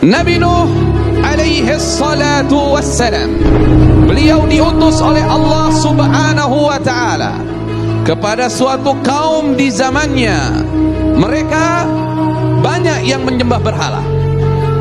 Nabi Nuh alaihi salatu wassalam, beliau diutus oleh Allah subhanahu wa ta'ala kepada suatu kaum di zamannya. Mereka banyak yang menyembah berhala.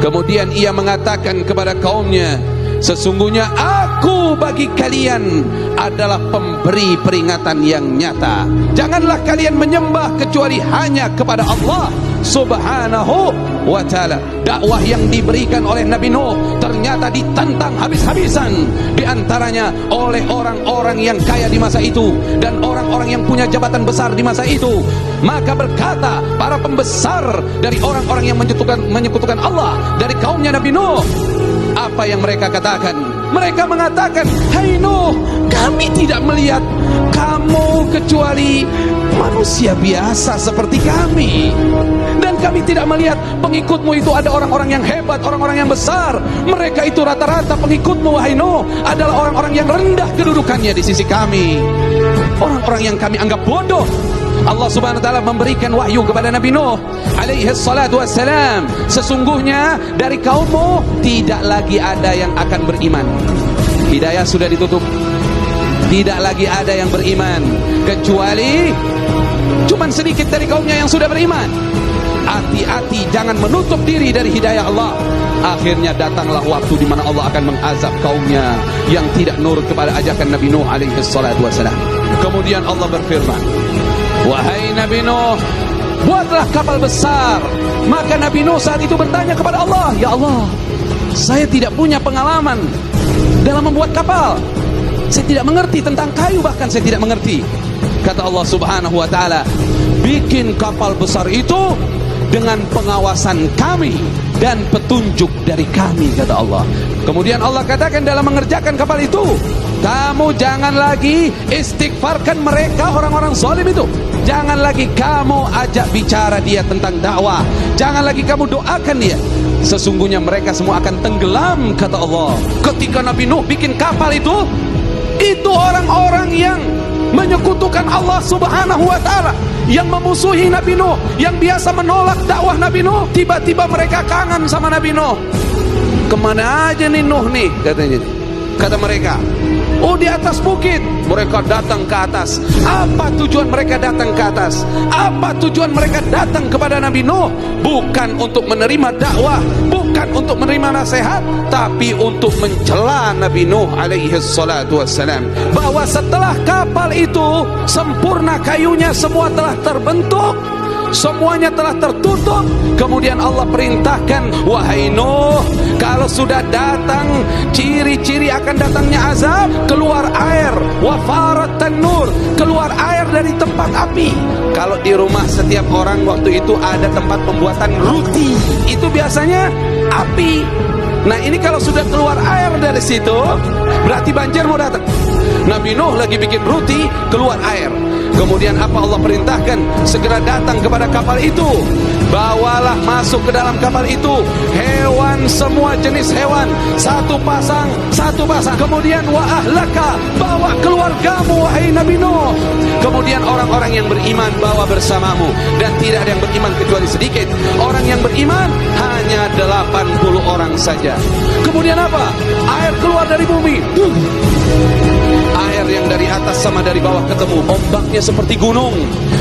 Kemudian ia mengatakan kepada kaumnya, sesungguhnya aku bagi kalian adalah pemberi peringatan yang nyata. Janganlah kalian menyembah kecuali hanya kepada Allah subhanahu wa ta'ala. Dakwah yang diberikan oleh Nabi Nuh ternyata ditentang habis-habisan, di antaranya oleh orang-orang yang kaya di masa itu dan orang-orang yang punya jabatan besar di masa itu. Maka berkata para pembesar dari orang-orang yang menyekutukan Allah dari kaumnya Nabi Nuh, apa yang mereka katakan? Mereka mengatakan, hai Nuh, kami tidak melihat kamu kecuali manusia biasa seperti kami, dan kami tidak melihat pengikutmu itu ada orang-orang yang hebat, orang-orang yang besar. Mereka itu rata-rata pengikutmu, wahai Nuh, adalah orang-orang yang rendah kedudukannya di sisi kami, orang-orang yang kami anggap bodoh. Allah subhanahu wa ta'ala memberikan wahyu kepada Nabi Nuh alaihi salatu wassalam, sesungguhnya dari kaummu tidak lagi ada yang akan beriman. Hidayah sudah ditutup, tidak lagi ada yang beriman kecuali cuman sedikit dari kaumnya yang sudah beriman. Hati-hati, jangan menutup diri dari hidayah Allah. Akhirnya datanglah waktu di mana Allah akan mengazab kaumnya yang tidak nurut kepada ajakan Nabi Nuh alaihi salatu wassalam. Kemudian Allah berfirman, wahai Nabi Nuh, buatlah kapal besar. Maka Nabi Nuh saat itu bertanya kepada Allah, ya Allah, saya tidak punya pengalaman dalam membuat kapal. Saya tidak mengerti tentang kayu, bahkan saya tidak mengerti. Kata Allah subhanahu wa ta'ala, bikin kapal besar itu dengan pengawasan kami dan petunjuk dari kami, kata Allah. Kemudian Allah katakan dalam mengerjakan kapal itu, kamu jangan lagi istighfarkan mereka, orang-orang zalim itu. Jangan lagi kamu ajak bicara dia tentang dakwah. Jangan lagi kamu doakan dia. Sesungguhnya mereka semua akan tenggelam, kata Allah. Ketika Nabi Nuh bikin kapal itu orang-orang yang menyekutukan Allah subhanahu wa ta'ala, yang memusuhi Nabi Nuh, yang biasa menolak dakwah Nabi Nuh, tiba-tiba mereka kangen sama Nabi Nuh. Kemana aja nih Nuh nih, katanya. Kata mereka, oh di atas bukit. Mereka datang ke atas. Apa tujuan mereka datang ke atas? Apa tujuan mereka datang kepada Nabi Nuh? Bukan untuk menerima dakwah, bukan untuk menerima nasihat, tapi untuk mencela Nabi Nuh alaihi salatu wassalam, bahwa setelah kapal itu sempurna, kayunya semua telah terbentuk, semuanya telah tertutup. Kemudian Allah perintahkan, wahai Nuh, kalau sudah datang ciri-ciri akan datangnya azab, keluar air, wafarat tanur, keluar air dari tempat api. Kalau di rumah setiap orang waktu itu ada tempat pembuatan roti, itu biasanya api. Nah ini kalau sudah keluar air dari situ, berarti banjir mau datang. Nabi Nuh lagi bikin roti, keluar air. Kemudian apa Allah perintahkan? Segera datang kepada kapal itu, bawalah masuk ke dalam kapal itu hewan, semua jenis hewan, satu pasang. Kemudian wa ahlaka, bawa keluargamu wahai Nabi Nuh. Kemudian orang-orang yang beriman bawa bersamamu, dan tidak ada yang beriman kecuali sedikit. Orang yang beriman hanya 80 orang saja. Kemudian apa? Air keluar dari bumi. Air yang dari atas sama dari bawah ketemu, ombaknya seperti gunung.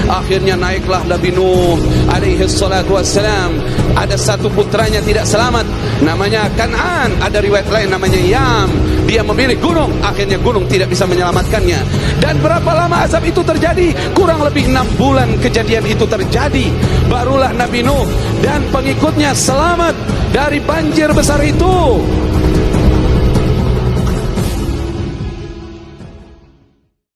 Akhirnya naiklah Nabi Nuh alaihi salatu wassalam. Ada satu putranya tidak selamat, namanya Kan'an. Ada riwayat lain namanya Yam. Dia memilih gunung, akhirnya gunung tidak bisa menyelamatkannya. Dan berapa lama azab itu terjadi? Kurang lebih 6 bulan kejadian itu terjadi. Barulah Nabi Nuh dan pengikutnya selamat dari banjir besar itu.